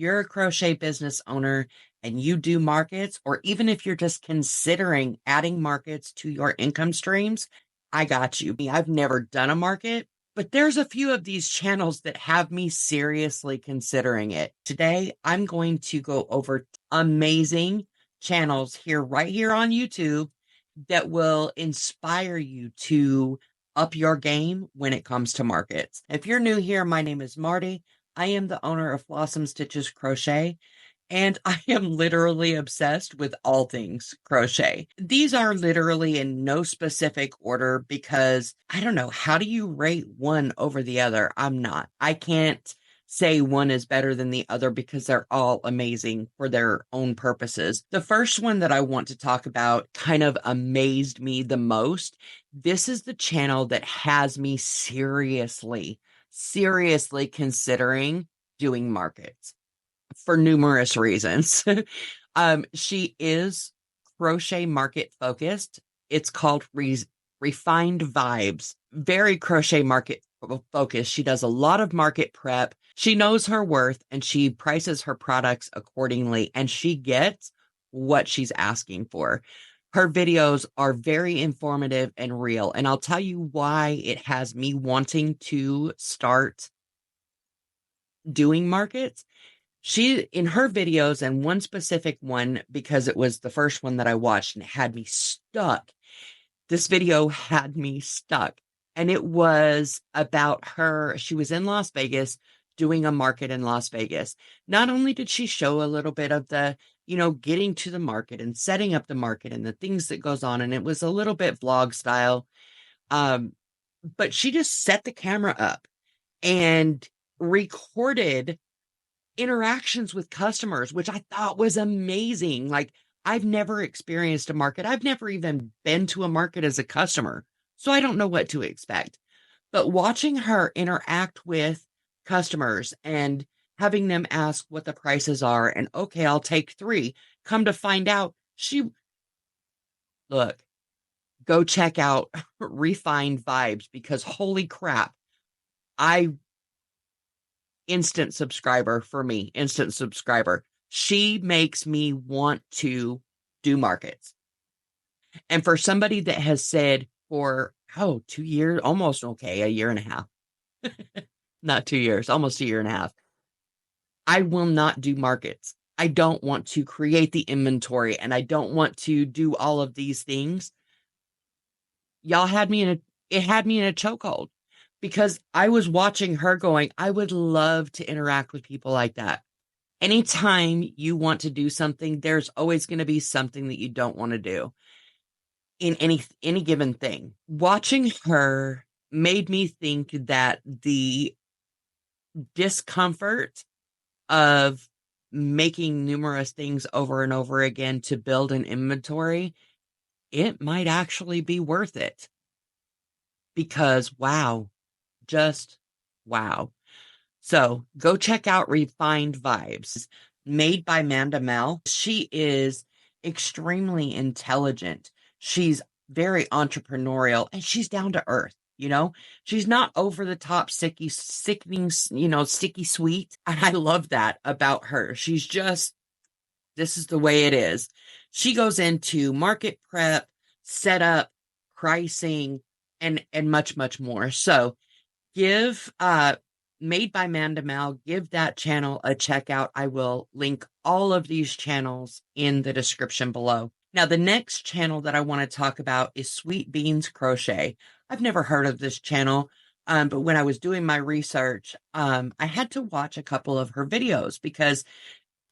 you're a crochet business owner and you do markets, or even if you're just considering adding markets to your income streams, I got you. I've never done a market, but there's a few of these channels that have me seriously considering it. Today, I'm going to go over amazing channels right here on YouTube that will inspire you to up your game when it comes to markets. If you're new here, my name is Marty. I am the owner of Blossom Stitches Crochet, and I am literally obsessed with all things crochet. These are literally in no specific order because I don't know. How do you rate one over the other? I'm not. I can't say one is better than the other because they're all amazing for their own purposes. The first one that I want to talk about kind of amazed me the most. This is the channel that has me seriously considering doing markets for numerous reasons. She is crochet market focused. It's called Refined Vibes. Very crochet market focused. She does a lot of market prep. She knows her worth and she prices her products accordingly, and she gets what she's asking for. Her videos are very informative and real, and I'll tell you why it has me wanting to start doing markets. She, in her videos, and one specific one, because it was the first one that I watched and it had me stuck. This video had me stuck. And it was about her. She was in Las Vegas doing a market in Las Vegas. Not only did she show a little bit of the, getting to the market and setting up the market and the things that goes on. And it was a little bit vlog style. But she just set the camera up and recorded interactions with customers, which I thought was amazing. Like, I've never experienced a market. I've never even been to a market as a customer, so I don't know what to expect. But watching her interact with customers and having them ask what the prices are, and okay, I'll take 3. Come to find out, go check out Refined Vibes, because holy crap, instant subscriber for me, instant subscriber. She makes me want to do markets. And for somebody that has said for, 2 years, almost, okay, a year and a half, not 2 years, almost a year and a half, I will not do markets. I don't want to create the inventory and I don't want to do all of these things. It had me in a chokehold, because I was watching her going, I would love to interact with people like that. Anytime you want to do something, there's always going to be something that you don't want to do in any given thing. Watching her made me think that the discomfort of making numerous things over and over again to build an inventory, it might actually be worth it. Because wow, just wow. So go check out Refined Vibes, made by Manda Mel. She is extremely intelligent. She's very entrepreneurial and she's down to earth. She's not over the top, sickening, sticky sweet. And I love that about her. She's just, this is the way it is. She goes into market prep, setup, pricing, and much, much more. So give Made by Manda Mal, give that channel a check out. I will link all of these channels in the description below. Now, the next channel that I want to talk about is Sweet Beans Crochet. I've never heard of this channel, but when I was doing my research, I had to watch a couple of her videos because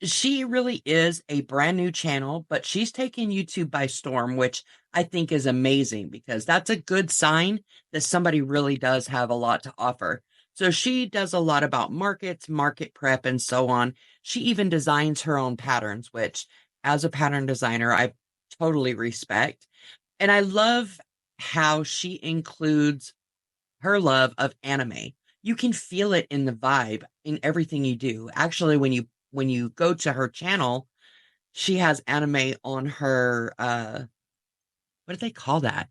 she really is a brand new channel, but she's taken YouTube by storm, which I think is amazing because that's a good sign that somebody really does have a lot to offer. So she does a lot about markets, market prep, and so on. She even designs her own patterns, which as a pattern designer, I totally respect. And I love how she includes her love of anime. You can feel it in the vibe in everything you do. Actually, when you go to her channel, she has anime on her, what do they call that?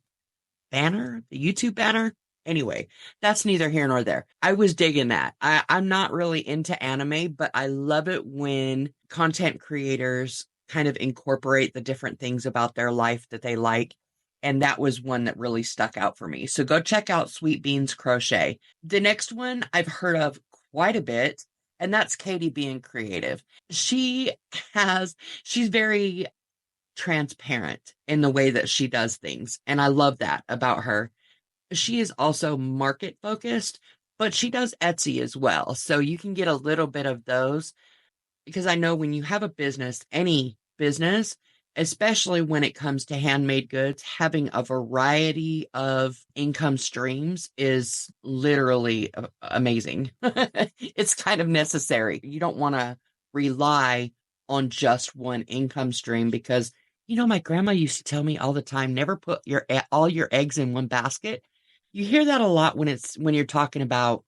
Banner? The YouTube banner? Anyway, that's neither here nor there. I was digging that. I'm not really into anime, but I love it when content creators kind of incorporate the different things about their life that they like. And that was one that really stuck out for me. So go check out Sweet Beans Crochet. The next one I've heard of quite a bit, and that's Katie being creative. She she's very transparent in the way that she does things. And I love that about her. She is also market focused, but she does Etsy as well. So you can get a little bit of those because I know when you have a business, any business, especially when it comes to handmade goods, having a variety of income streams is literally amazing. It's kind of necessary. You don't want to rely on just one income stream because, my grandma used to tell me all the time, never put all your eggs in one basket. You hear that a lot when you're talking about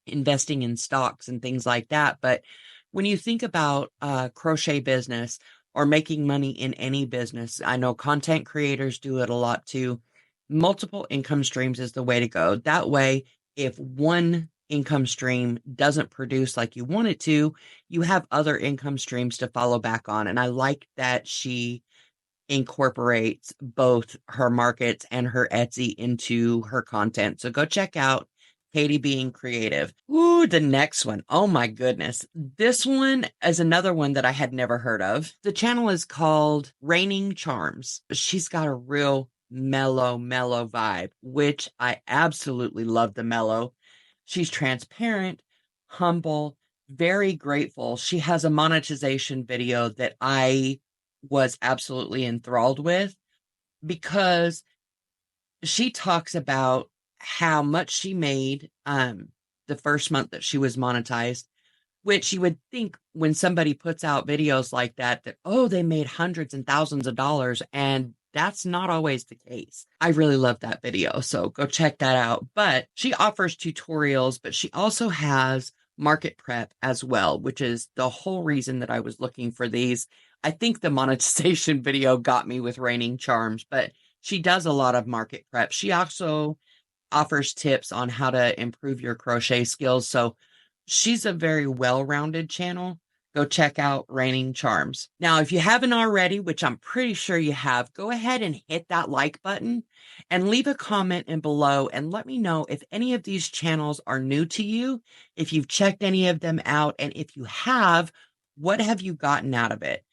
investing in stocks and things like that. But when you think about crochet business or making money in any business, I know content creators do it a lot too. Multiple income streams is the way to go. That way, if one income stream doesn't produce like you want it to, you have other income streams to follow back on. And I like that she incorporates both her markets and her Etsy into her content. So go check out Katie being creative. Ooh, the next one. Oh my goodness. This one is another one that I had never heard of. The channel is called Raining Charms. She's got a real mellow vibe, which I absolutely love the mellow. She's transparent, humble, very grateful. She has a monetization video that I was absolutely enthralled with because she talks about how much she made the first month that she was monetized, which you would think when somebody puts out videos like that, oh, they made hundreds and thousands of dollars. And that's not always the case. I really love that video. So go check that out. But she offers tutorials, but she also has market prep as well, which is the whole reason that I was looking for these. I think the monetization video got me with Raining Charms, but she does a lot of market prep. She also offers tips on how to improve your crochet skills. So she's a very well-rounded channel. Go check out Raining Charms. Now, if you haven't already, which I'm pretty sure you have, go ahead and hit that like button and leave a comment in below and let me know if any of these channels are new to you, if you've checked any of them out, and if you have, what have you gotten out of it?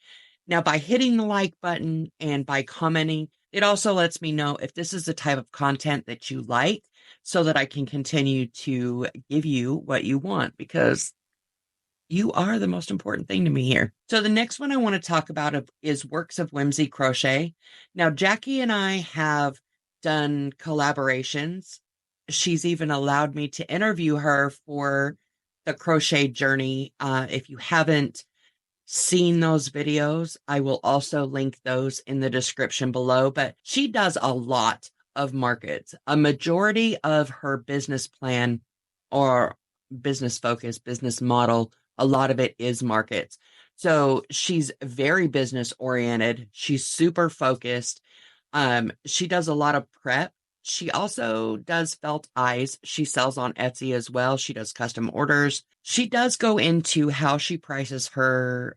Now, by hitting the like button and by commenting, it also lets me know if this is the type of content that you like so that I can continue to give you what you want because you are the most important thing to me here. So the next one I want to talk about is Works of Whimsy Crochet. Now, Jackie and I have done collaborations. She's even allowed me to interview her for the crochet journey. If you haven't seen those videos, I will also link those in the description below. But she does a lot of markets. A majority of her business plan or business focus, business model, a lot of it is markets. So she's very business oriented. She's super focused. She does a lot of prep. She also does felt eyes. She sells on Etsy as well. She does custom orders. She does go into how she prices her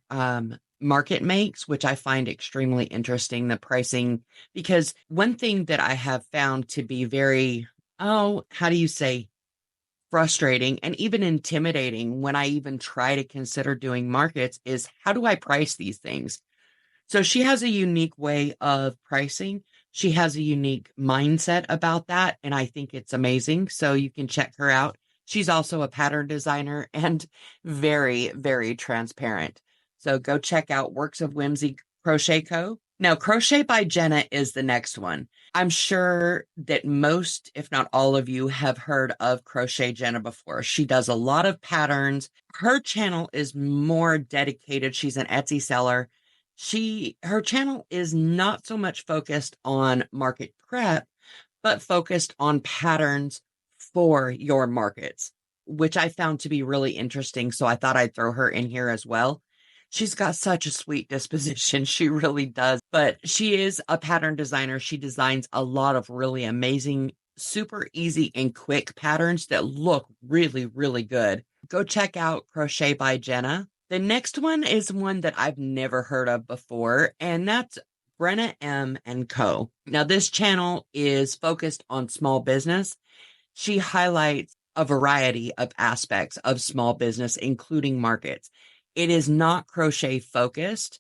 market makes, which I find extremely interesting, the pricing, because one thing that I have found to be very, how do you say, frustrating and even intimidating when I even try to consider doing markets is how do I price these things? So she has a unique way of pricing. She has a unique mindset about that, and I think it's amazing. So you can check her out. She's also a pattern designer and very, very transparent. So go check out Works of Whimsy Crochet Co. Now, Crochet by Jenna is the next one. I'm sure that most, if not all of you, have heard of Crochet Jenna before. She does a lot of patterns. Her channel is more dedicated. She's an Etsy seller. Her channel is not so much focused on market prep, but focused on patterns for your markets, which I found to be really interesting. So I thought I'd throw her in here as well. She's got such a sweet disposition. She really does. But she is a pattern designer. She designs a lot of really amazing super easy and quick patterns that look really, really good. Go check out Crochet by Jenna. The next one is one that I've never heard of before, and that's Brenna M. and Co. Now, this channel is focused on small business. She highlights a variety of aspects of small business, including markets. It is not crochet focused,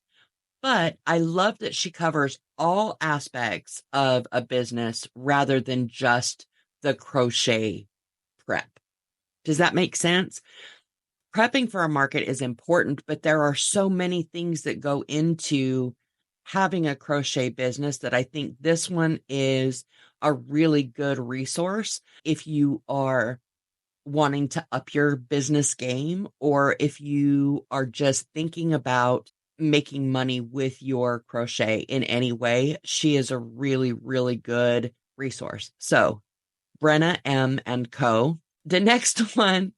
but I love that she covers all aspects of a business rather than just the crochet prep. Does that make sense? Prepping for a market is important, but there are so many things that go into having a crochet business that I think this one is a really good resource if you are wanting to up your business game, or if you are just thinking about making money with your crochet in any way. She is a really, really good resource. So Brenna M. and Co. The next one,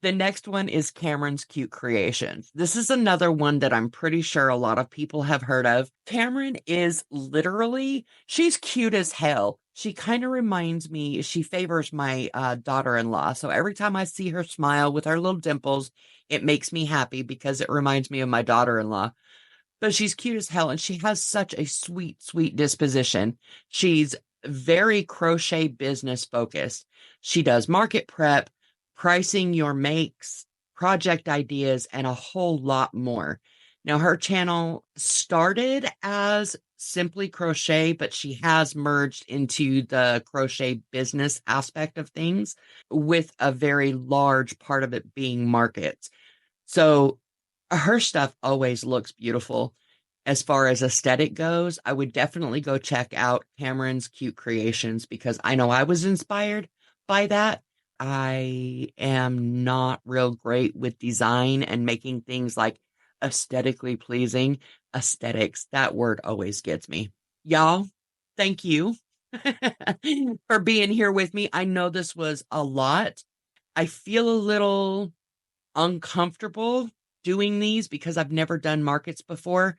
the next one is Cameron's Cute Creations. This is another one that I'm pretty sure a lot of people have heard of. Cameron is literally, she's cute as hell. She kind of reminds me, she favors my daughter-in-law. So every time I see her smile with her little dimples, it makes me happy because it reminds me of my daughter-in-law. But she's cute as hell, and she has such a sweet, sweet disposition. She's very crochet business focused. She does market prep, pricing your makes, project ideas, and a whole lot more. Now, her channel started as simply crochet, but she has merged into the crochet business aspect of things, with a very large part of it being markets. So her stuff always looks beautiful. As far as aesthetic goes, I would definitely go check out Cameron's Cute Creations because I know I was inspired by that. I am not real great with design and making things like aesthetically pleasing. Aesthetics, that word always gets me. Y'all, thank you for being here with me. I know this was a lot. I feel a little uncomfortable doing these because I've never done markets before.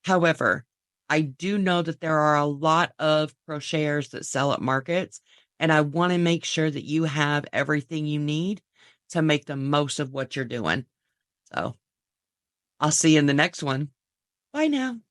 However, I do know that there are a lot of crocheters that sell at markets, and I want to make sure that you have everything you need to make the most of what you're doing. So I'll see you in the next one. Bye now.